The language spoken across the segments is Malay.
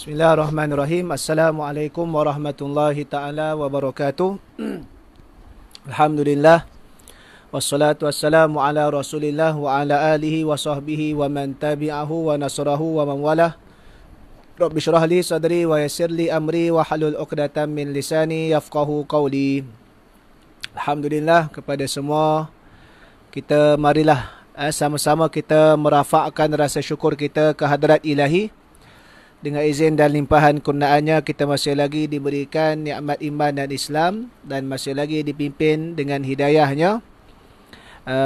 Bismillahirrahmanirrahim. Assalamualaikum warahmatullahi ta'ala wabarakatuh. Alhamdulillah. Wassalatu wassalamu ala rasulillah wa ala alihi wa sahbihi wa man tabi'ahu wa nasrahu wa man walah. Rabbi syrah li sadri wa yassir li amri wa halul uqdatan min lisani yafqahu qawli. Alhamdulillah, kepada semua kita marilah sama-sama kita merafakkan rasa syukur kita ke hadrat ilahi. Dengan izin dan limpahan kurniaannya, kita masih lagi diberikan nikmat iman dan Islam dan masih lagi dipimpin dengan hidayahnya.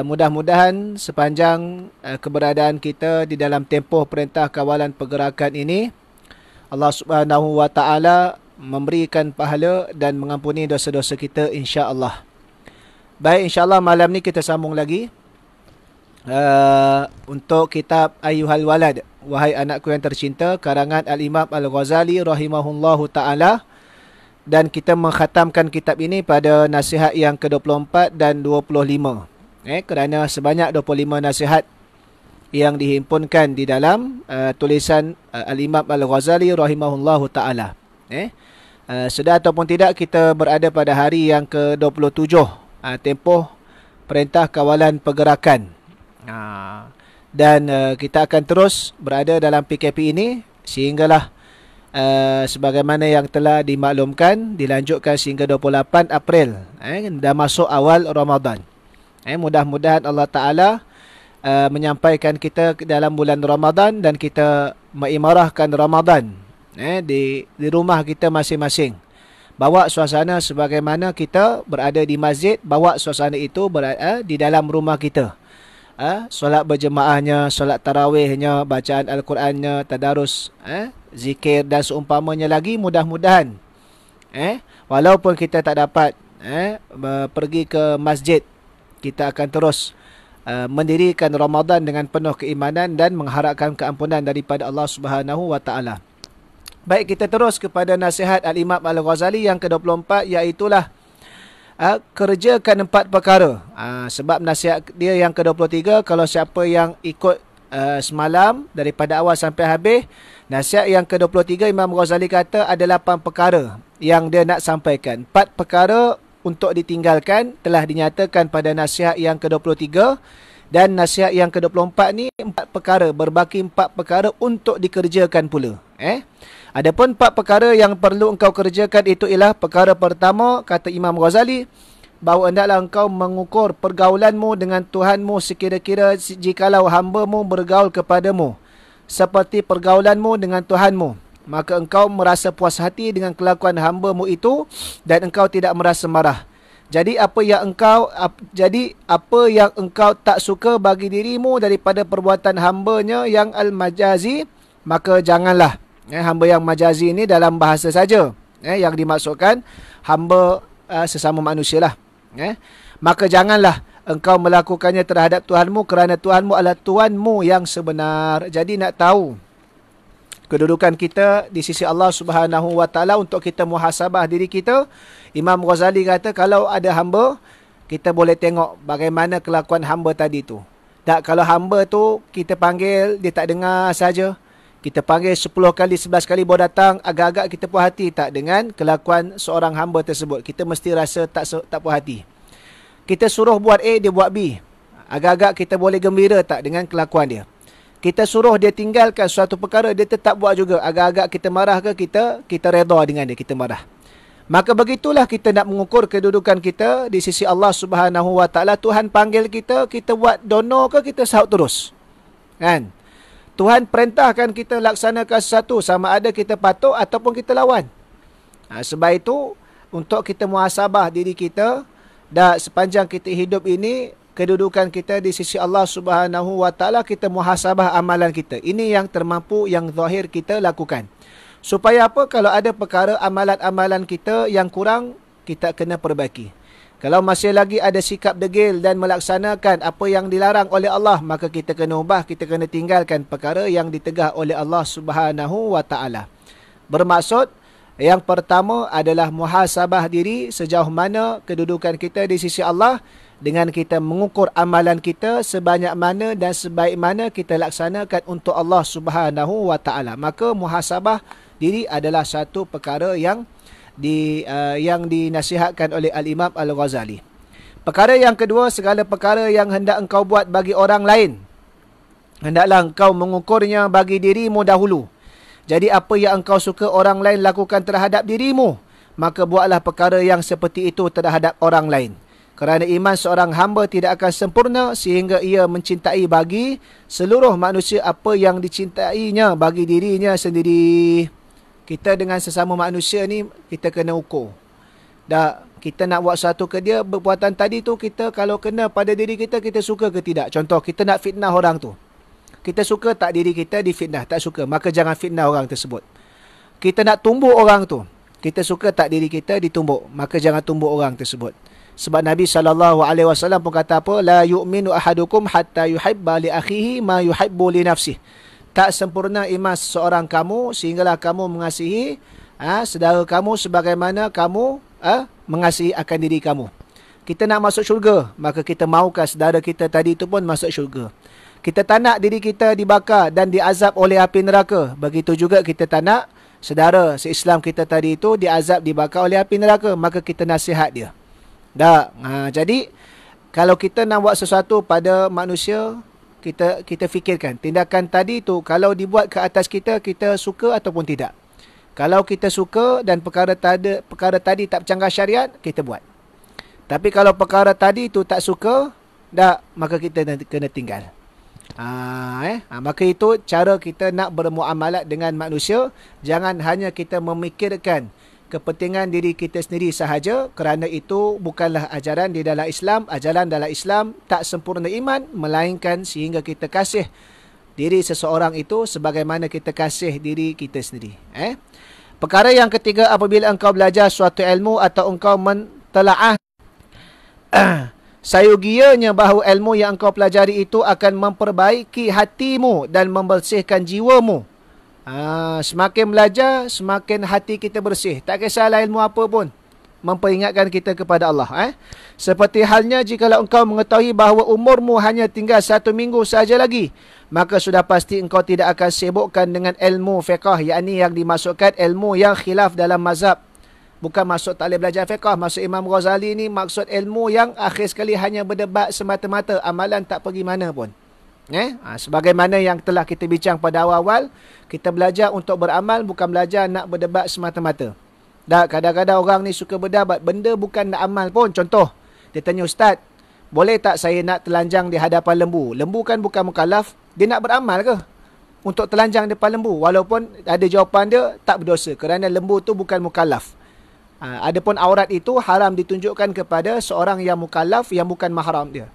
Mudah-mudahan sepanjang keberadaan kita di dalam tempoh perintah kawalan pergerakan ini, Allah Subhanahu wa taala memberikan pahala dan mengampuni dosa-dosa kita, insya-Allah. Baik, insya-Allah malam ni kita sambung lagi untuk kitab Ayyuhal Walad, Wahai Anakku yang Tercinta, karangan Al-Imam Al-Ghazali rahimahullahu ta'ala. Dan kita mengkhatamkan kitab ini pada nasihat yang ke-24 dan 25. Kerana sebanyak 25 nasihat yang dihimpunkan di dalam tulisan Al-Imam Al-Ghazali rahimahullahu ta'ala. Sedar ataupun tidak, kita berada pada hari yang ke-27 tempoh perintah kawalan pergerakan. Dan kita akan terus berada dalam PKP ini sehinggalah sebagaimana yang telah dimaklumkan, dilanjutkan sehingga 28 April. Dah masuk awal Ramadan. Mudah-mudahan Allah Ta'ala menyampaikan kita dalam bulan Ramadan dan kita mengimarahkan Ramadan di rumah kita masing-masing. Bawa suasana sebagaimana kita berada di masjid, bawa suasana itu berada di dalam rumah kita. Solat berjemaahnya, solat tarawihnya, bacaan Al-Qurannya, tadarus, zikir dan seumpamanya lagi. Mudah-mudahan walaupun kita tak dapat pergi ke masjid, kita akan terus mendirikan Ramadan dengan penuh keimanan dan mengharapkan keampunan daripada Allah Subhanahu wa taala. Baik, kita terus kepada nasihat Al-Imam Al-Ghazali yang ke-24, iaitulah kerjakan 4 perkara. Sebab nasihat dia yang ke-23, kalau siapa yang ikut semalam daripada awal sampai habis, nasihat yang ke-23 Imam Ghazali kata ada 8 perkara yang dia nak sampaikan. 4 perkara untuk ditinggalkan telah dinyatakan pada nasihat yang ke-23, dan nasihat yang ke-24 ni 4 perkara, berbaki 4 perkara untuk dikerjakan pula. Adapun 4 perkara yang perlu engkau kerjakan itu ialah: perkara pertama, kata Imam Ghazali, bahawa hendaklah engkau mengukur pergaulanmu dengan Tuhanmu sekira-kira jikalau hamba-Mu bergaul kepadamu seperti pergaulanmu dengan Tuhanmu, maka engkau merasa puas hati dengan kelakuan hamba-Mu itu dan engkau tidak merasa marah. Jadi apa yang engkau tak suka bagi dirimu daripada perbuatan hambanya yang al-majazi, maka janganlah. Hamba yang majazi ini dalam bahasa saja, yang dimaksudkan hamba sesama manusia lah. Maka janganlah engkau melakukannya terhadap Tuhanmu, kerana Tuhanmu adalah Tuhanmu yang sebenar. Jadi nak tahu kedudukan kita di sisi Allah Subhanahu wa taala, untuk kita muhasabah diri kita, Imam Ghazali kata kalau ada hamba, kita boleh tengok bagaimana kelakuan hamba tadi tu. Tak, kalau hamba tu kita panggil dia tak dengar saja, kita panggil 10 kali 11 kali baru datang, agak-agak kita puas hati tak dengan kelakuan seorang hamba tersebut? Kita mesti rasa tak puas hati. Kita suruh buat A, dia buat B, agak-agak kita boleh gembira tak dengan kelakuan dia? Kita suruh dia tinggalkan suatu perkara, dia tetap buat juga, agak-agak kita marah ke? Kita reda dengan dia, kita marah. Maka begitulah kita nak mengukur kedudukan kita di sisi Allah Subhanahu wa taala. Tuhan panggil kita, kita buat dono ke kita sahut terus? Kan? Tuhan perintahkan kita laksanakan sesuatu, sama ada kita patuh ataupun kita lawan. Sebab itu, untuk kita muhasabah diri kita, dan sepanjang kita hidup ini, kedudukan kita di sisi Allah Subhanahu wa taala, kita muhasabah amalan kita. Ini yang termampu, yang zahir kita lakukan. Supaya apa? Kalau ada perkara amalan-amalan kita yang kurang, kita kena perbaiki. Kalau masih lagi ada sikap degil dan melaksanakan apa yang dilarang oleh Allah, maka kita kena ubah, kita kena tinggalkan perkara yang ditegah oleh Allah Subhanahu wa taala. Bermaksud, yang pertama adalah muhasabah diri sejauh mana kedudukan kita di sisi Allah, dengan kita mengukur amalan kita sebanyak mana dan sebaik mana kita laksanakan untuk Allah Subhanahu wa taala. Maka muhasabah diri adalah satu perkara yang yang dinasihatkan oleh Al-Imam Al-Ghazali. Perkara yang kedua, segala perkara yang hendak engkau buat bagi orang lain, hendaklah engkau mengukurnya bagi dirimu dahulu. Jadi apa yang engkau suka orang lain lakukan terhadap dirimu, maka buatlah perkara yang seperti itu terhadap orang lain. Kerana iman seorang hamba tidak akan sempurna sehingga ia mencintai bagi seluruh manusia apa yang dicintainya bagi dirinya sendiri. Kita dengan sesama manusia ni, kita kena ukur. Dah, kita nak buat satu ke dia, perbuatan tadi tu kita kalau kena pada diri kita, kita suka ke tidak? Contoh, kita nak fitnah orang tu. Kita suka tak diri kita difitnah? Tak suka. Maka jangan fitnah orang tersebut. Kita nak tumbuk orang tu. Kita suka tak diri kita ditumbuk? Maka jangan tumbuk orang tersebut. Sebab Nabi SAW pun kata apa? La yu'minu ahadukum hatta yuhibba li akhihi ma yuhibbu li nafsih. Tak sempurna iman seorang kamu sehinggalah kamu mengasihi saudara kamu sebagaimana kamu mengasihi akan diri kamu. Kita nak masuk syurga, maka kita mahukan saudara kita tadi itu pun masuk syurga. Kita tak nak diri kita dibakar dan diazab oleh api neraka. Begitu juga kita tak nak saudara se-Islam kita tadi itu diazab, dibakar oleh api neraka. Maka kita nasihat dia. Jadi kalau kita nak buat sesuatu pada manusia, kita fikirkan tindakan tadi tu kalau dibuat ke atas kita, kita suka ataupun tidak. Kalau kita suka dan perkara tadi tak bercanggah syariat, kita buat. Tapi kalau perkara tadi tu tak suka, maka kita kena tinggal. Maka itu cara kita nak bermuamalat dengan manusia. Jangan hanya kita memikirkan kepentingan diri kita sendiri sahaja, kerana itu bukanlah ajaran di dalam Islam. Ajaran dalam Islam tak sempurna iman, melainkan sehingga kita kasih diri seseorang itu sebagaimana kita kasih diri kita sendiri. Perkara yang ketiga, apabila engkau belajar suatu ilmu atau engkau mentelaah sayugianya bahawa ilmu yang engkau pelajari itu akan memperbaiki hatimu dan membersihkan jiwamu. Semakin belajar, semakin hati kita bersih. Tak kisahlah ilmu apa pun, memperingatkan kita kepada Allah. Seperti halnya jikalau engkau mengetahui bahawa umurmu hanya tinggal 1 minggu sahaja lagi, maka sudah pasti engkau tidak akan sibukkan dengan ilmu fiqah, yakni yang dimasukkan ilmu yang khilaf dalam mazhab. Bukan maksud tak boleh belajar fiqah. Maksud Imam Ghazali ni maksud ilmu yang akhir sekali hanya berdebat semata-mata, amalan tak pergi mana pun. Sebagaimana yang telah kita bincang pada awal-awal, kita belajar untuk beramal, bukan belajar nak berdebat semata-mata. Kadang-kadang orang ni suka berdebat, benda bukan nak amal pun. Contoh, dia tanya, Ustaz, boleh tak saya nak telanjang di hadapan lembu? Lembu kan bukan mukallaf, dia nak beramal ke untuk telanjang depan lembu? Walaupun ada jawapan dia, tak berdosa, kerana lembu tu bukan mukallaf. Adapun aurat itu haram ditunjukkan kepada seorang yang mukallaf yang bukan mahram dia.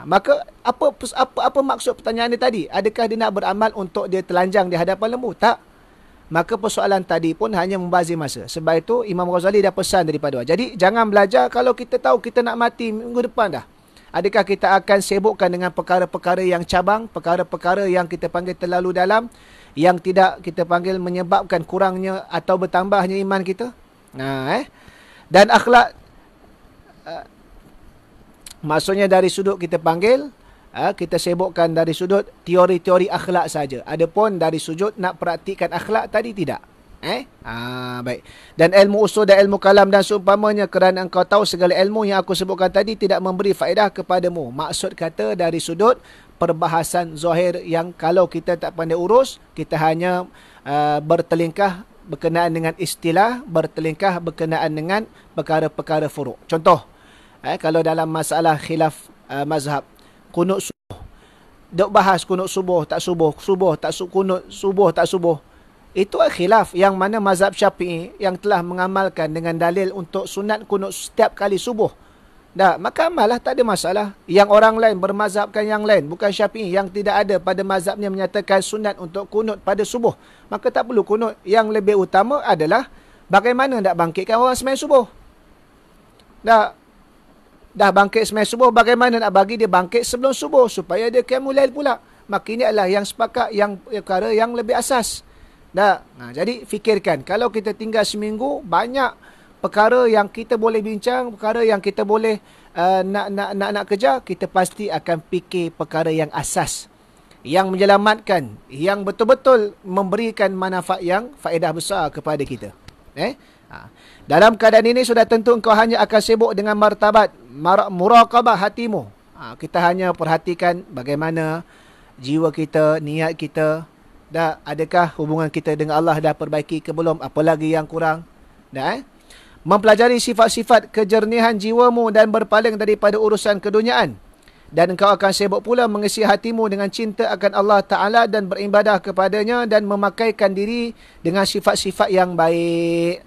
Maka apa maksud pertanyaan dia tadi? Adakah dia nak beramal untuk dia telanjang di hadapan lembu? Tak. Maka persoalan tadi pun hanya membazir masa. Sebab itu Imam Ghazali dah pesan daripada awal. Jadi jangan belajar kalau kita tahu kita nak mati minggu depan dah. Adakah kita akan sibukkan dengan perkara-perkara yang cabang, perkara-perkara yang kita panggil terlalu dalam, yang tidak kita panggil menyebabkan kurangnya atau bertambahnya iman kita? Dan akhlak, maksudnya dari sudut kita panggil, kita sibukkan dari sudut teori-teori akhlak saja. Adapun dari sudut nak praktikkan akhlak tadi tidak. Baik. Dan ilmu usul dan ilmu kalam dan seumpamanya, kerana engkau tahu segala ilmu yang aku sebutkan tadi tidak memberi faedah kepadamu. Maksud kata dari sudut perbahasan zahir yang kalau kita tak pandai urus, kita hanya bertelingkah berkenaan dengan istilah, bertelingkah berkenaan dengan perkara-perkara furuk. Contoh, kalau dalam masalah khilaf mazhab, kunut subuh, dok bahas kunut subuh tak subuh, kunut subuh tak subuh. Itu khilaf yang mana mazhab Syafi'i yang telah mengamalkan dengan dalil untuk sunat kunut setiap kali subuh. Maka amalah, tak ada masalah. Yang orang lain bermazhabkan yang lain, bukan Syafi'i, yang tidak ada pada mazhabnya menyatakan sunat untuk kunut pada subuh, maka tak perlu kunut. Yang lebih utama adalah bagaimana nak bangkitkan orang sembahyang subuh. Dah bangkit sembahyang subuh, bagaimana nak bagi dia bangkit sebelum subuh supaya dia qiyamul lail pula. Maka ini adalah yang sepakat, yang perkara yang lebih asas. Jadi fikirkan, kalau kita tinggal seminggu, banyak perkara yang kita boleh bincang, perkara yang kita boleh nak kejar, kita pasti akan fikir perkara yang asas. yang menyelamatkan, yang betul-betul memberikan manfaat yang faedah besar kepada kita. Dalam keadaan ini sudah tentu engkau hanya akan sibuk dengan martabat muraqabah hatimu. Kita hanya perhatikan bagaimana jiwa kita, niat kita, adakah hubungan kita dengan Allah dah perbaiki ke belum, apa lagi yang kurang. Mempelajari sifat-sifat kejernihan jiwamu dan berpaling daripada urusan keduniaan. Dan engkau akan sibuk pula mengisi hatimu dengan cinta akan Allah Ta'ala dan beribadah kepadanya dan memakaikan diri dengan sifat-sifat yang baik.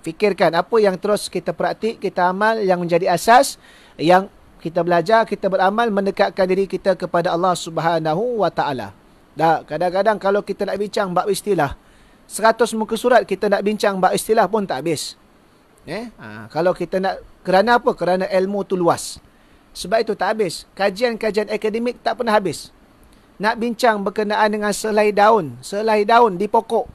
Fikirkan apa yang terus kita praktik, kita amal, yang menjadi asas, yang kita belajar, kita beramal, mendekatkan diri kita kepada Allah Subhanahu Wa Ta'ala. Kadang-kadang kalau kita nak bincang bab istilah, 100 muka surat kita nak bincang bab istilah pun tak habis. Kalau kita nak, kerana apa? Kerana ilmu tu luas. Sebab itu tak habis. Kajian-kajian akademik tak pernah habis. Nak bincang berkenaan dengan selai daun di pokok,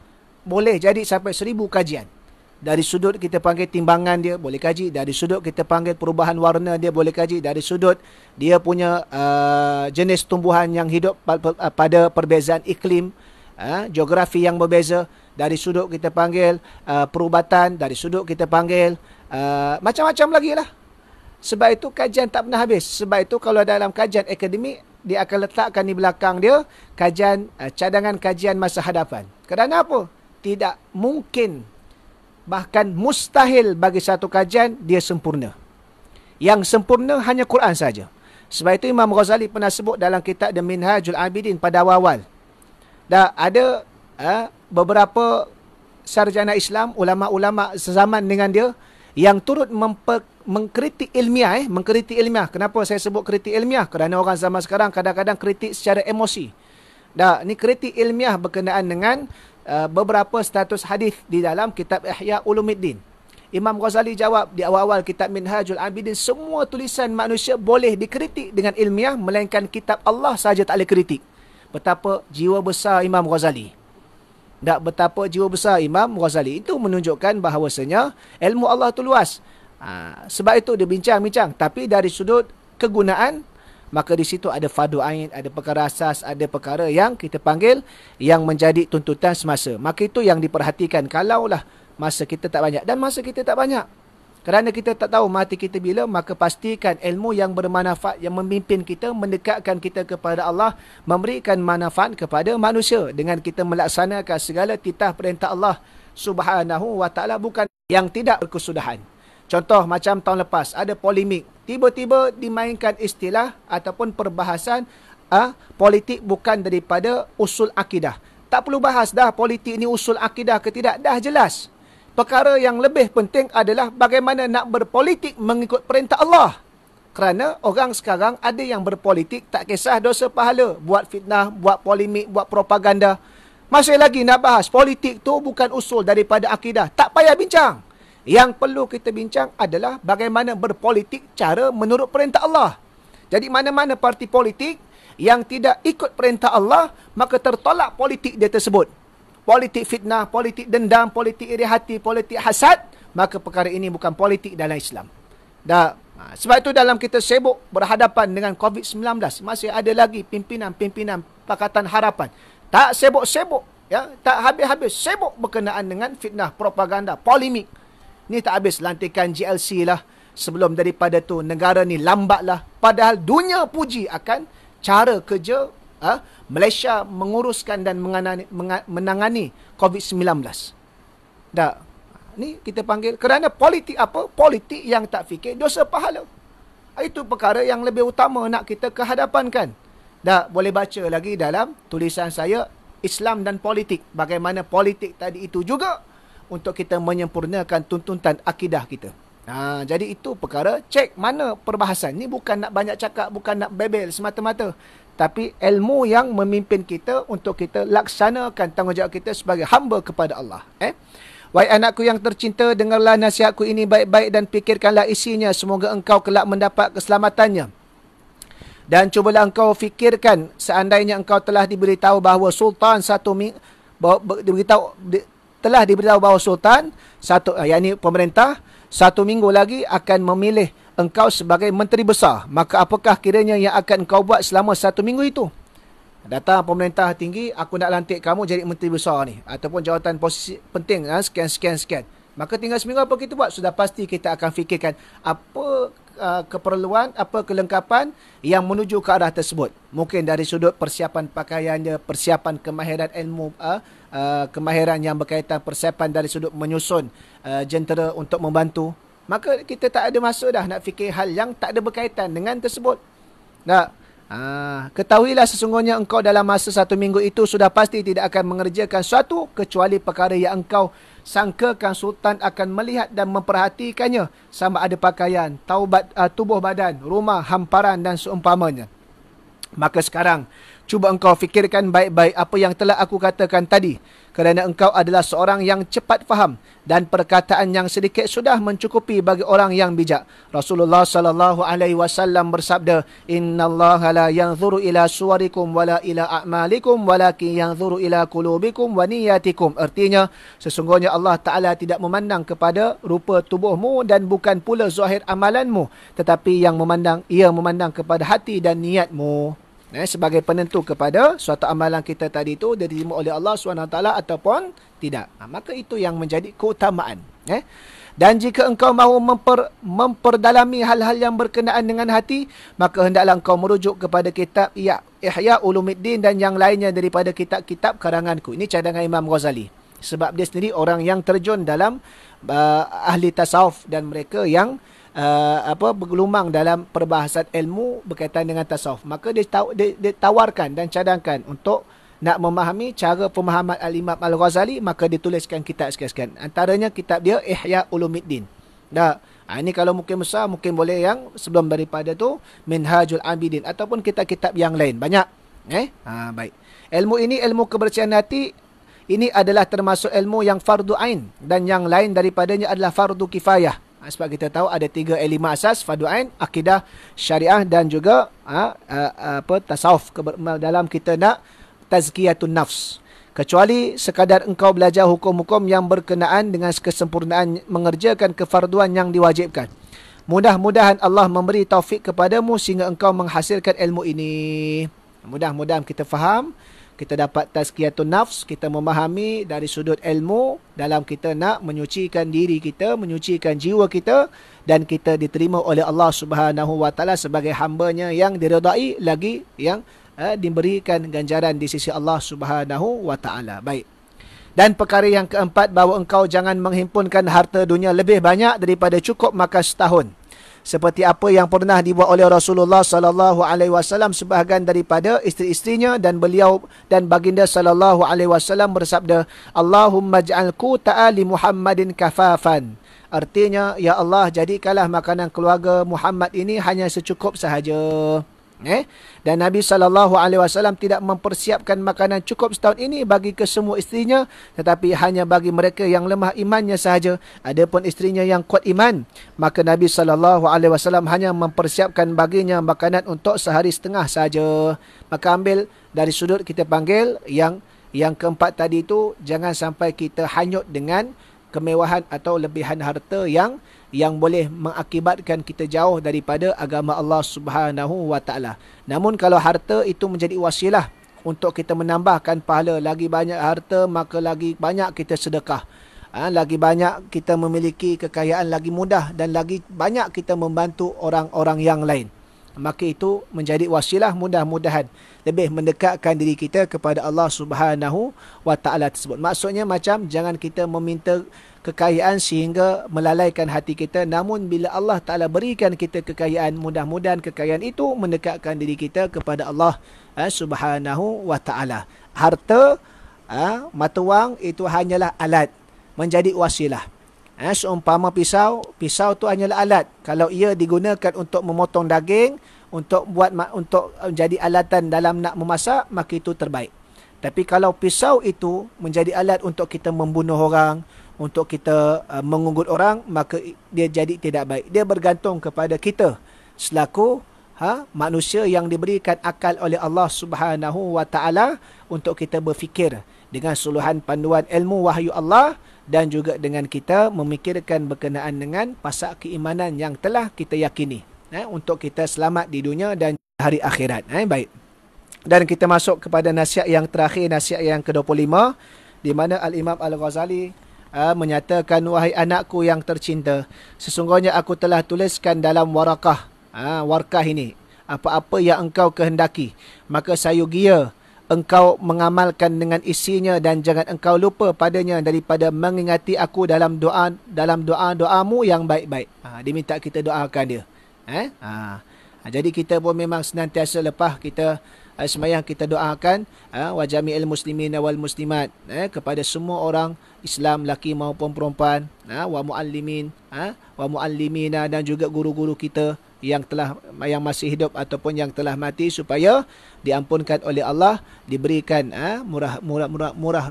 boleh jadi sampai 1000 kajian. Dari sudut kita panggil timbangan dia, boleh kaji. Dari sudut kita panggil perubahan warna dia, boleh kaji. Dari sudut dia punya jenis tumbuhan yang hidup pada perbezaan iklim, geografi yang berbeza. Dari sudut kita panggil perubatan. Dari sudut kita panggil macam-macam lagi lah. Sebab itu kajian tak pernah habis. Sebab itu kalau dalam kajian akademik, dia akan letakkan di belakang dia kajian, cadangan kajian masa hadapan. Kerana apa? Tidak mungkin, bahkan mustahil bagi satu kajian dia sempurna. Yang sempurna hanya Quran saja. Sebab itu Imam Ghazali pernah sebut dalam kitab The Minhajul Abidin pada awal. Ada beberapa sarjana Islam, ulama-ulama sezaman dengan dia, yang turut mengkritik ilmiah. Mengkritik ilmiah. Kenapa saya sebut kritik ilmiah? Kerana orang zaman sekarang kadang-kadang kritik secara emosi. Ni kritik ilmiah berkenaan dengan beberapa status hadis di dalam kitab Ihya Ulumuddin. Imam Ghazali jawab di awal-awal kitab Minhajul Abidin, semua tulisan manusia boleh dikritik dengan ilmiah, melainkan kitab Allah saja tak boleh kritik. Betapa jiwa besar Imam Ghazali. Betapa jiwa besar Imam Ghazali. Itu menunjukkan bahawasanya ilmu Allah itu luas. Sebab itu dia bincang-bincang. Tapi dari sudut kegunaan, maka di situ ada fardu ain, ada perkara asas, ada perkara yang kita panggil yang menjadi tuntutan semasa. Maka itu yang diperhatikan. Kalaulah masa kita tak banyak. Dan masa kita tak banyak, kerana kita tak tahu mati kita bila, maka pastikan ilmu yang bermanfaat, yang memimpin kita, mendekatkan kita kepada Allah, memberikan manfaat kepada manusia dengan kita melaksanakan segala titah perintah Allah Subhanahu Wa Ta'ala, bukan yang tidak berkesudahan. Contoh macam tahun lepas ada polemik, tiba-tiba dimainkan istilah ataupun perbahasan politik bukan daripada usul akidah. Tak perlu bahas dah politik ni usul akidah ke tidak, dah jelas. Perkara yang lebih penting adalah bagaimana nak berpolitik mengikut perintah Allah. Kerana orang sekarang ada yang berpolitik tak kisah dosa pahala, buat fitnah, buat polemik, buat propaganda. Masih lagi nak bahas politik tu bukan usul daripada akidah, tak payah bincang. Yang perlu kita bincang adalah bagaimana berpolitik cara menurut perintah Allah. Jadi mana-mana parti politik yang tidak ikut perintah Allah, maka tertolak politik dia tersebut. Politik fitnah, politik dendam, politik iri hati, politik hasad, maka perkara ini bukan politik dalam Islam. Sebab itu dalam kita sibuk berhadapan dengan COVID-19, masih ada lagi pimpinan-pimpinan Pakatan Harapan tak sibuk-sibuk, tak habis-habis sibuk berkenaan dengan fitnah, propaganda, polemik. Ni tak habis lantikan GLC lah. Sebelum daripada tu negara ni lambat lah. Padahal dunia puji akan cara kerja Malaysia menguruskan dan menangani COVID-19. Ni kita panggil kerana politik apa? Politik yang tak fikir dosa pahala. Itu perkara yang lebih utama nak kita kehadapankan. Boleh baca lagi dalam tulisan saya Islam dan Politik. Bagaimana politik tadi itu juga untuk kita menyempurnakan tuntutan akidah kita. Jadi itu perkara, cek mana perbahasan. Ni bukan nak banyak cakap, bukan nak bebel semata-mata. Tapi ilmu yang memimpin kita untuk kita laksanakan tanggungjawab kita sebagai hamba kepada Allah. Wahai anakku yang tercinta, dengarlah nasihatku ini baik-baik dan fikirkanlah isinya. Semoga engkau kelak mendapat keselamatannya. Dan cubalah engkau fikirkan seandainya engkau telah diberitahu bahawa Sultan telah diberitahu bahawa Sultan yakni pemerintah 1 minggu lagi akan memilih engkau sebagai menteri besar, maka apakah kiranya yang akan engkau buat selama 1 minggu itu? Datang pemerintah tinggi, aku nak lantik kamu jadi menteri besar ni. Ataupun jawatan posisi penting, sekian. Maka tinggal seminggu apa kita buat? Sudah pasti kita akan fikirkan apa keperluan, apa kelengkapan yang menuju ke arah tersebut. Mungkin dari sudut persiapan pakaian dia, persiapan kemahiran ilmu, kemahiran yang berkaitan persiapan dari sudut menyusun jentera untuk membantu. Maka kita tak ada masa dah nak fikir hal yang tak ada berkaitan dengan tersebut. Ketahuilah sesungguhnya engkau dalam masa 1 minggu itu sudah pasti tidak akan mengerjakan suatu kecuali perkara yang engkau sangkakan sultan akan melihat dan memperhatikannya, sama ada pakaian, tubuh badan, rumah, hamparan dan seumpamanya. Maka sekarang cuba engkau fikirkan baik-baik apa yang telah aku katakan tadi, kerana engkau adalah seorang yang cepat faham dan perkataan yang sedikit sudah mencukupi bagi orang yang bijak. Rasulullah sallallahu alaihi wasallam bersabda, "Innallaha la yanzuru ila suwarikum wala ila a'malikum walakin yanzuru ila qulubikum wa niyatikum." Artinya, sesungguhnya Allah Taala tidak memandang kepada rupa tubuhmu dan bukan pula zahir amalanmu, tetapi ia memandang kepada hati dan niatmu. Sebagai penentu kepada suatu amalan kita tadi itu diterima oleh Allah SWT ataupun tidak. Maka itu yang menjadi keutamaan. Dan jika engkau mahu memperdalami hal-hal yang berkenaan dengan hati, maka hendaklah engkau merujuk kepada kitab Ihya Ulumuddin dan yang lainnya daripada kitab-kitab karanganku. Ini cadangan Imam Ghazali. Sebab dia sendiri orang yang terjun dalam ahli tasawuf dan mereka yang bergelumang dalam perbahasan ilmu berkaitan dengan tasawuf. Maka dia tawarkan dan cadangkan untuk nak memahami cara pemahaman Al-Imam Al-Ghazali, maka dituliskan kitab sekian-sekian. Antaranya kitab dia Ihya Ulumuddin. Ini kalau mungkin besar, mungkin boleh yang sebelum daripada tu Minhajul Abidin ataupun kitab-kitab yang lain. Banyak. Baik. Ilmu ini, ilmu kebersihan hati, ini adalah termasuk ilmu yang fardu ain, dan yang lain daripadanya adalah fardu kifayah. Sebab kita tahu ada 3 elemen asas, fardu ain, akidah, syariah dan juga tasawuf dalam kita nak tazkiyatun nafs. Kecuali sekadar engkau belajar hukum-hukum yang berkenaan dengan kesempurnaan mengerjakan kefarduan yang diwajibkan. Mudah-mudahan Allah memberi taufik kepadamu sehingga engkau menghasilkan ilmu ini. Mudah-mudahan kita faham, kita dapat tazkiyatun nafs, kita memahami dari sudut ilmu dalam kita nak menyucikan diri kita, menyucikan jiwa kita, dan kita diterima oleh Allah Subhanahu wa taala sebagai hamba-Nya yang diridai, lagi yang diberikan ganjaran di sisi Allah Subhanahu wa taala. Baik. Dan perkara yang keempat, bahawa engkau jangan menghimpunkan harta dunia lebih banyak daripada cukup makan setahun. Seperti apa yang pernah dibuat oleh Rasulullah sallallahu alaihi wasallam sebahagian daripada isteri-isterinya, dan beliau dan baginda sallallahu alaihi wasallam bersabda, "Allahumma ij'al quta'a li Muhammadin kafafan." Artinya, ya Allah, jadikanlah makanan keluarga Muhammad ini hanya secukup sahaja. Dan Nabi SAW tidak mempersiapkan makanan cukup setahun ini bagi kesemua isterinya, tetapi hanya bagi mereka yang lemah imannya sahaja. Adapun isterinya yang kuat iman, maka Nabi SAW hanya mempersiapkan baginya makanan untuk sehari setengah sahaja. Maka ambil dari sudut kita panggil yang keempat tadi itu, jangan sampai kita hanyut dengan kemewahan atau lebihan harta yang boleh mengakibatkan kita jauh daripada agama Allah Subhanahu wa taala. Namun kalau harta itu menjadi wasilah untuk kita menambahkan pahala, lagi banyak harta maka lagi banyak kita sedekah. Lagi banyak kita memiliki kekayaan, lagi mudah dan lagi banyak kita membantu orang-orang yang lain. Maka itu menjadi wasilah, mudah-mudahan lebih mendekatkan diri kita kepada Allah Subhanahu wa taala tersebut. Maksudnya macam jangan kita meminta kekayaan sehingga melalaikan hati kita, namun bila Allah Taala berikan kita kekayaan, mudah-mudahan kekayaan itu mendekatkan diri kita kepada Allah Subhanahu wa taala. Harta, mata wang itu hanyalah alat, menjadi wasilah. Seumpama pisau tu hanyalah alat. Kalau ia digunakan untuk memotong daging, untuk menjadi alatan dalam nak memasak, maka itu terbaik. Tapi kalau pisau itu menjadi alat untuk kita membunuh orang, untuk kita mengunggut orang, maka dia jadi tidak baik. Dia bergantung kepada kita selaku manusia yang diberikan akal oleh Allah Subhanahu wa taala untuk kita berfikir dengan suluhan panduan ilmu wahyu Allah, dan juga dengan kita memikirkan berkenaan dengan pasak keimanan yang telah kita yakini untuk kita selamat di dunia dan hari akhirat. Baik. Dan kita masuk kepada nasihat yang terakhir, nasihat yang ke-25, di mana Al-Imam Al-Ghazali menyatakan, wahai anakku yang tercinta, sesungguhnya aku telah tuliskan dalam warakah, warkah ini, apa-apa yang engkau kehendaki, maka sayugia engkau mengamalkan dengan isinya, dan jangan engkau lupa padanya daripada mengingati aku dalam doa-doamu yang baik-baik. Diminta kita doakan dia. Jadi kita pun memang senantiasa lepas kita semayang, kita doakan wa jami'il muslimin wal muslimat, kepada semua orang Islam, laki maupun perempuan, wa muallimin, wa muallimina, dan juga guru-guru kita yang masih hidup ataupun yang telah mati, supaya diampunkan oleh Allah, diberikan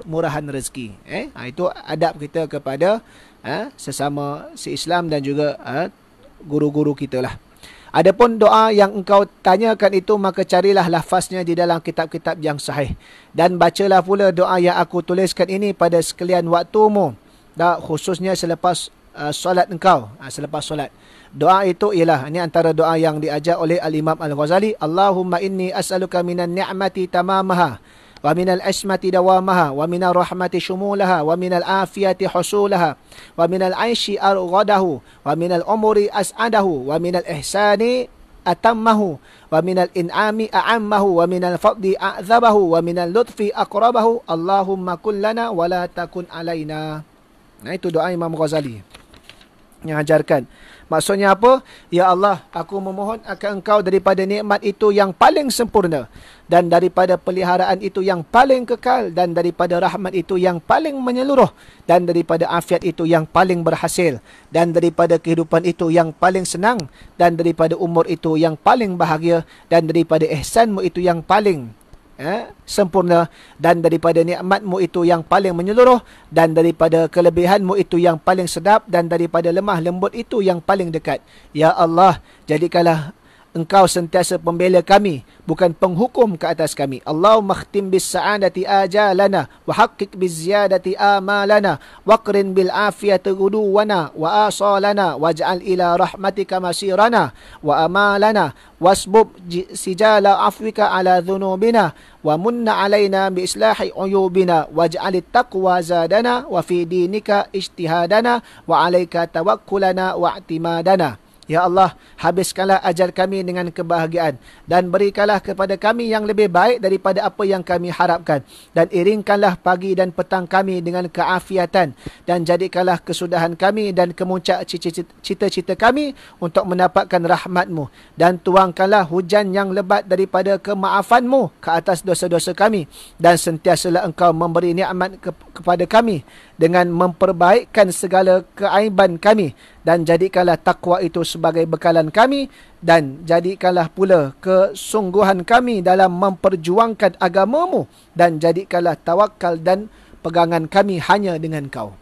murahan rezeki. Itu adab kita kepada sesama si Islam dan juga guru-guru kita lah. Adapun doa yang engkau tanyakan itu, maka carilah lafaznya di dalam kitab-kitab yang sahih. Dan bacalah pula doa yang aku tuliskan ini pada sekalian waktumu, khususnya selepas solat engkau, selepas solat. Doa itu ialah, ini antara doa yang diajar oleh Al-Imam Al-Ghazali, Allahumma inni as'aluka minan ni'mati tamamaha, wa minal ismati dawamaha, wa minal rahmati shumulaha, wa minal afiyati husulaha, wa minal aishi arghadahu, wa minal umuri as'adahu, wa minal ihsani atammahu, wa minal in'ami a'ammahu, wa minal fadli a'zabahu, wa minal lutfi aqrabahu, Allahumma kun lana wa la takun alaina. Itu doa Imam Ghazali yang ajarkan. Maksudnya apa? Ya Allah, aku memohon akan engkau daripada nikmat itu yang paling sempurna, dan daripada peliharaan itu yang paling kekal, dan daripada rahmat itu yang paling menyeluruh, dan daripada afiat itu yang paling berhasil, dan daripada kehidupan itu yang paling senang, dan daripada umur itu yang paling bahagia, dan daripada ihsanmu itu yang paling sempurna, dan daripada nikmatmu itu yang paling menyeluruh, dan daripada kelebihanmu itu yang paling sedap, dan daripada lemah lembut itu yang paling dekat. Ya Allah, jadikanlah engkau sentiasa pembela kami, bukan penghukum ke atas kami. Allahumma khtim bis sa'adati ajalana, wa haqqiq biz ziyadati amalana, waqrin bil afiyati guduwana wa asalana, waj'al ila rahmatika masirana wa amalana, wasbub sijala afwika ala dhunubina, wa munna alaina bi islahi uyubina, waj'al taqwa zadana, wa fi dinika ijtihadana, wa alaika tawakkulana wa i'timadana. Ya Allah, habiskanlah ajal kami dengan kebahagiaan, dan berikanlah kepada kami yang lebih baik daripada apa yang kami harapkan, dan iringkanlah pagi dan petang kami dengan keafiatan, dan jadikanlah kesudahan kami dan kemuncak cita-cita kami untuk mendapatkan rahmat-Mu, dan tuangkanlah hujan yang lebat daripada kemaafan-Mu ke atas dosa-dosa kami, dan sentiasalah Engkau memberi nikmat kepada kami dengan memperbaikkan segala keaiban kami, dan jadikanlah takwa itu sebagai bekalan kami, dan jadikanlah pula kesungguhan kami dalam memperjuangkan agama-Mu, dan jadikanlah tawakal dan pegangan kami hanya dengan Kau.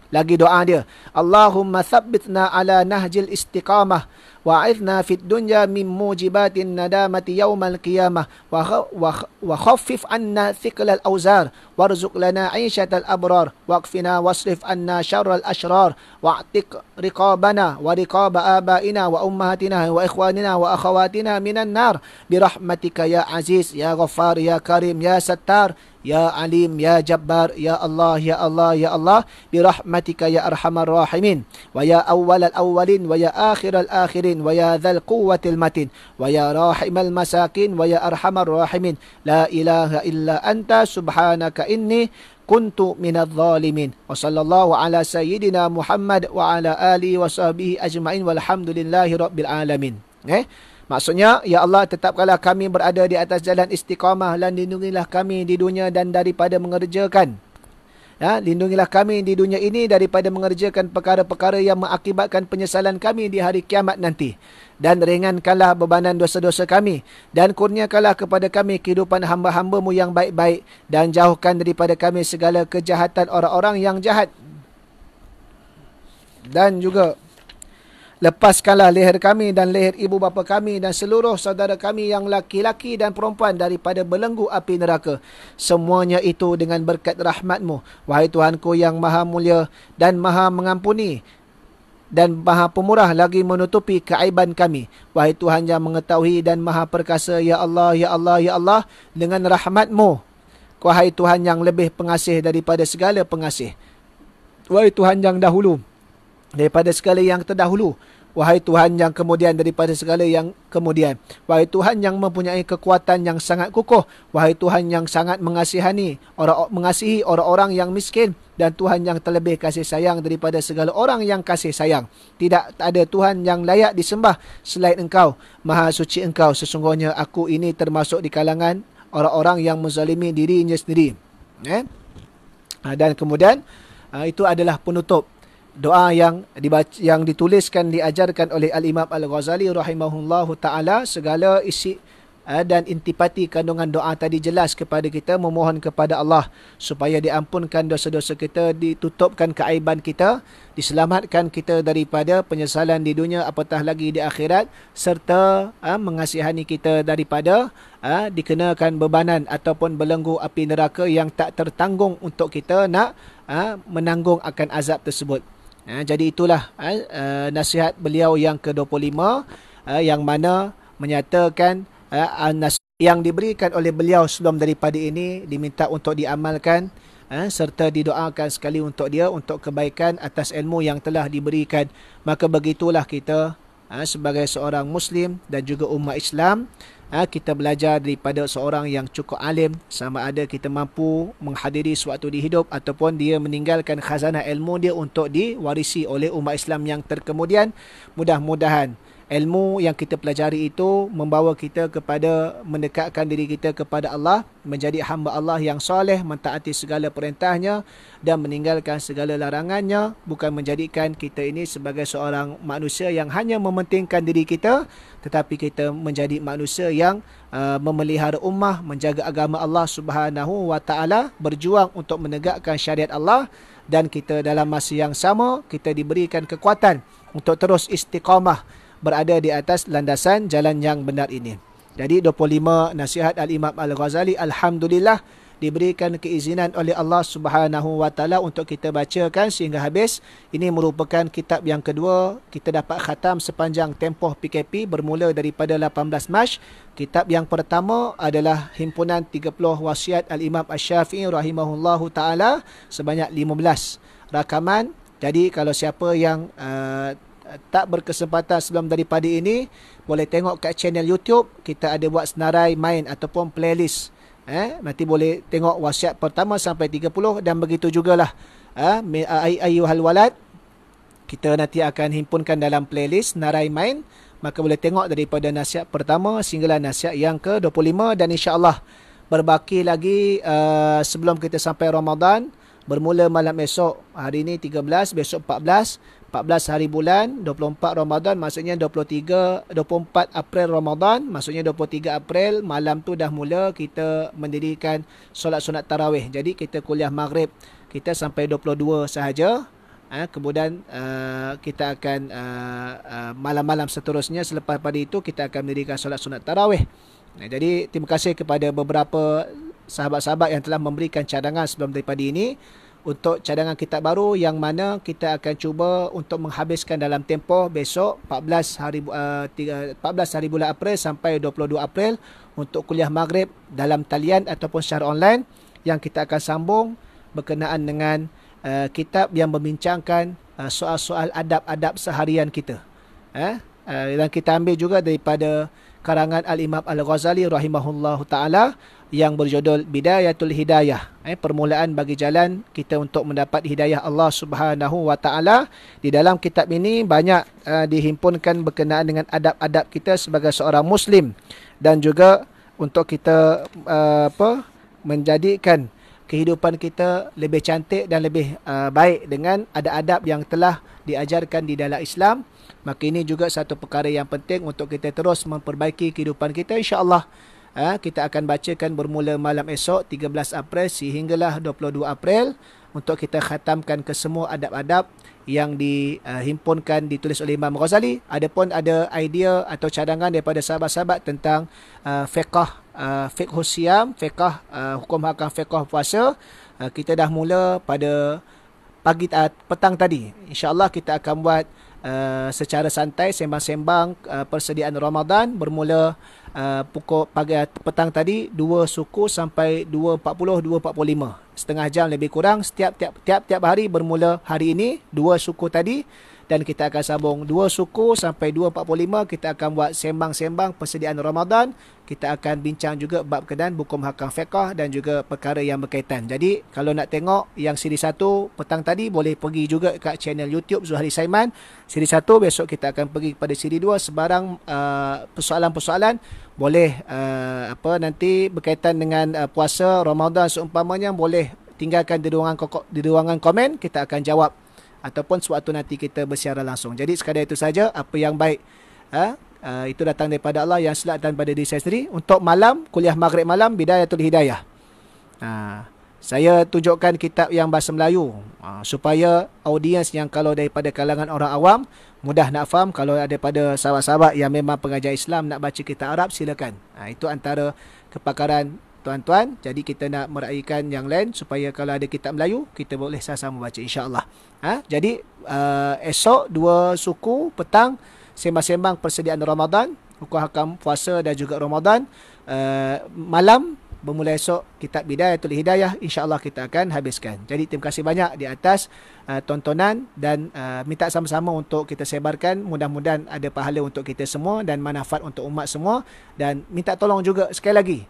Lagi doa dia, Allahumma thabbitna ala nahjil istiqamah, wa'idhna fid dunya min mujibatin nadamati yawmal qiyamah, wa khaffif anna thiqlal awzar, warzuq lana 'ishatal abrar, waqfina wasrif anna syarral ashrar, wa'tiq riqabana wa riqaba abaina wa ummahatina wa ikhwanina wa akhawatina minan nar, birahmatika ya aziz ya ghaffar ya karim ya sattar ya alim ya jabbar ya Allah ya Allah ya Allah, birahmatika ya arhamar rahimin, wa ya awwalal awwalin wa ya akhiral akhirin, wa ya dzal quwwatil matin, wa ya rahimal masakin, wa ya arhamar rahimin, la ilaha illa anta subhanaka inni kuntu minadh dhalimin. Wa sallallahu ala sayyidina Muhammad wa ala alihi wa sahbihi ajma'in, walhamdulillahi rabbil alamin. Maksudnya, ya Allah, tetapkanlah kami berada di atas jalan istiqamah, dan lindungilah kami di dunia dan daripada mengerjakan. Lindungilah kami di dunia ini daripada mengerjakan perkara-perkara yang mengakibatkan penyesalan kami di hari kiamat nanti. Dan ringankanlah bebanan dosa-dosa kami, dan kurniakanlah kepada kami kehidupan hamba-hamba-Mu yang baik-baik, dan jauhkan daripada kami segala kejahatan orang-orang yang jahat. Dan juga lepaskanlah leher kami dan leher ibu bapa kami dan seluruh saudara kami yang laki-laki dan perempuan daripada belenggu api neraka. Semuanya itu dengan berkat rahmat-Mu, wahai Tuhanku yang maha mulia dan maha mengampuni, dan Maha Pemurah lagi menutupi keaiban kami. Wahai Tuhan yang mengetahui dan Maha Perkasa, Ya Allah, Ya Allah, Ya Allah, dengan rahmat-Mu. Wahai Tuhan yang lebih pengasih daripada segala pengasih. Wahai Tuhan yang dahulu daripada segala yang terdahulu. Wahai Tuhan yang kemudian daripada segala yang kemudian. Wahai Tuhan yang mempunyai kekuatan yang sangat kukuh. Wahai Tuhan yang sangat mengasihi orang-orang yang miskin. Dan Tuhan yang terlebih kasih sayang daripada segala orang yang kasih sayang. Tidak ada Tuhan yang layak disembah selain Engkau. Maha suci Engkau. Sesungguhnya aku ini termasuk di kalangan orang-orang yang menzalimi dirinya sendiri. Dan kemudian itu adalah penutup doa yang dituliskan, diajarkan oleh Al-Imam Al-Ghazali rahimahullahu ta'ala. Segala isi dan intipati kandungan doa tadi jelas kepada kita, memohon kepada Allah supaya diampunkan dosa-dosa kita, ditutupkan keaiban kita, diselamatkan kita daripada penyesalan di dunia apatah lagi di akhirat, serta mengasihani kita daripada dikenakan bebanan ataupun belenggu api neraka yang tak tertanggung untuk kita nak menanggung akan azab tersebut. Jadi itulah nasihat beliau yang ke-25 yang mana menyatakan yang diberikan oleh beliau sebelum daripada ini diminta untuk diamalkan serta didoakan sekali untuk dia untuk kebaikan atas ilmu yang telah diberikan. Maka begitulah kita sebagai seorang Muslim dan juga umat Islam, kita belajar daripada seorang yang cukup alim, sama ada kita mampu menghadiri sewaktu di hidup ataupun dia meninggalkan khazanah ilmu dia untuk diwarisi oleh umat Islam yang terkemudian. Mudah-mudahan ilmu yang kita pelajari itu membawa kita kepada mendekatkan diri kita kepada Allah, menjadi hamba Allah yang soleh, mentaati segala perintahnya dan meninggalkan segala larangannya, bukan menjadikan kita ini sebagai seorang manusia yang hanya mementingkan diri kita, tetapi kita menjadi manusia yang memelihara ummah, menjaga agama Allah Subhanahu wa taala, berjuang untuk menegakkan syariat Allah, dan kita dalam masa yang sama kita diberikan kekuatan untuk terus istiqamah berada di atas landasan jalan yang benar ini. Jadi 25 nasihat Al-Imam Al-Ghazali, alhamdulillah diberikan keizinan oleh Allah Subhanahu wa taala untuk kita bacakan sehingga habis. Ini merupakan kitab yang kedua kita dapat khatam sepanjang tempoh PKP bermula daripada 18 Mac. Kitab yang pertama adalah himpunan 30 wasiat Al-Imam Asy-Syafi'i rahimahullahu taala sebanyak 15 rakaman. Jadi kalau siapa yang tak berkesempatan sebelum daripada ini, boleh tengok kat channel YouTube, kita ada buat senarai main ataupun playlist. Nanti boleh tengok wasiat pertama sampai 30 dan begitu jugalah ayyuhal walad, kita nanti akan himpunkan dalam playlist senarai main, maka boleh tengok daripada nasihat pertama sehinggalah nasihat yang ke-25. Dan insya-Allah berbaki lagi sebelum kita sampai Ramadan, bermula malam esok, hari ini 13, besok 14 hari bulan, 24 Ramadan, maksudnya 24 April Ramadan, maksudnya 23 April malam tu dah mula kita mendirikan solat sunat tarawih. Jadi kita kuliah maghrib kita sampai 22 sahaja. Kemudian kita akan malam-malam seterusnya selepas pada itu kita akan mendirikan solat sunat tarawih. Jadi terima kasih kepada beberapa sahabat-sahabat yang telah memberikan cadangan sebelum daripada ini untuk cadangan kitab baru yang mana kita akan cuba untuk menghabiskan dalam tempoh besok 14 hari bulan April sampai 22 April untuk kuliah maghrib dalam talian ataupun secara online yang kita akan sambung berkenaan dengan kitab yang membincangkan soal-soal adab-adab seharian kita. Dan kita ambil juga daripada karangan Al-Imam Al-Ghazali rahimahullahu ta'ala yang berjudul Bidayatul Hidayah, permulaan bagi jalan kita untuk mendapat hidayah Allah Subhanahu wa taala. Di dalam kitab ini banyak dihimpunkan berkenaan dengan adab-adab kita sebagai seorang Muslim dan juga untuk kita menjadikan kehidupan kita lebih cantik dan lebih baik dengan adab-adab yang telah diajarkan di dalam Islam. Maka ini juga satu perkara yang penting untuk kita terus memperbaiki kehidupan kita, insya-Allah. Kita akan bacakan bermula malam esok 13 April sehinggalah 22 April untuk kita khatamkan ke semua adab-adab yang dihimpunkan, ditulis oleh Imam Ghazali. Adapun ada idea atau cadangan daripada sahabat-sahabat tentang fiqh siam, hukum hakam fiqh puasa, kita dah mula pada petang tadi. InsyaAllah kita akan buat secara santai sembang-sembang persediaan Ramadan bermula pukul pagi petang tadi 2 suku sampai 2.40 2.45, setengah jam lebih kurang tiap hari bermula hari ini 2 suku tadi, dan kita akan sambung 2 suku sampai 2.45. Kita akan buat sembang-sembang persediaan Ramadan. Kita akan bincang juga bab kedan, hukum hakam fiqh dan juga perkara yang berkaitan. Jadi kalau nak tengok yang siri 1 petang tadi, boleh pergi juga kat channel YouTube Zuhari Saiman siri 1. Besok kita akan pergi kepada siri 2. Sebarang persoalan-persoalan boleh nanti berkaitan dengan puasa Ramadan seumpamanya, boleh tinggalkan di ruangan komen, kita akan jawab ataupun sewaktu nanti kita bersiaran langsung. Jadi sekadar itu saja, apa yang baik itu datang daripada Allah, yang silap daripada diri saya sendiri. Untuk malam, kuliah maghrib malam, Bidayatul Hidayah, saya tunjukkan kitab yang bahasa Melayu supaya audiens yang kalau daripada kalangan orang awam mudah nak faham. Kalau daripada sahabat-sahabat yang memang pengajar Islam nak baca kitab Arab, silakan. Itu antara kepakaran tuan-tuan. Jadi kita nak meraihkan yang lain supaya kalau ada kitab Melayu kita boleh sama-sama baca, insya-Allah. Jadi esok 2 suku petang sembang-sembang persediaan Ramadan, hukum hakam puasa dan juga Ramadan. Malam bermula esok kitab Bidayatul Hidayah, insya-Allah kita akan habiskan. Jadi terima kasih banyak di atas tontonan, dan minta sama-sama untuk kita sebarkan, mudah-mudahan ada pahala untuk kita semua dan manfaat untuk umat semua. Dan minta tolong juga sekali lagi,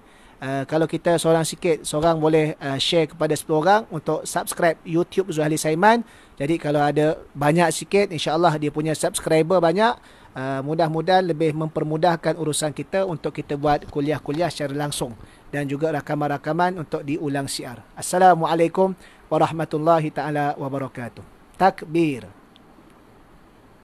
kalau kita seorang boleh share kepada 10 orang untuk subscribe YouTube Zuhali Saiman. Jadi kalau ada banyak sikit, insya-Allah dia punya subscriber banyak, mudah-mudahan lebih mempermudahkan urusan kita untuk kita buat kuliah-kuliah secara langsung dan juga rakaman-rakaman untuk diulang siar. Assalamualaikum warahmatullahi taala wabarakatuh. Takbir.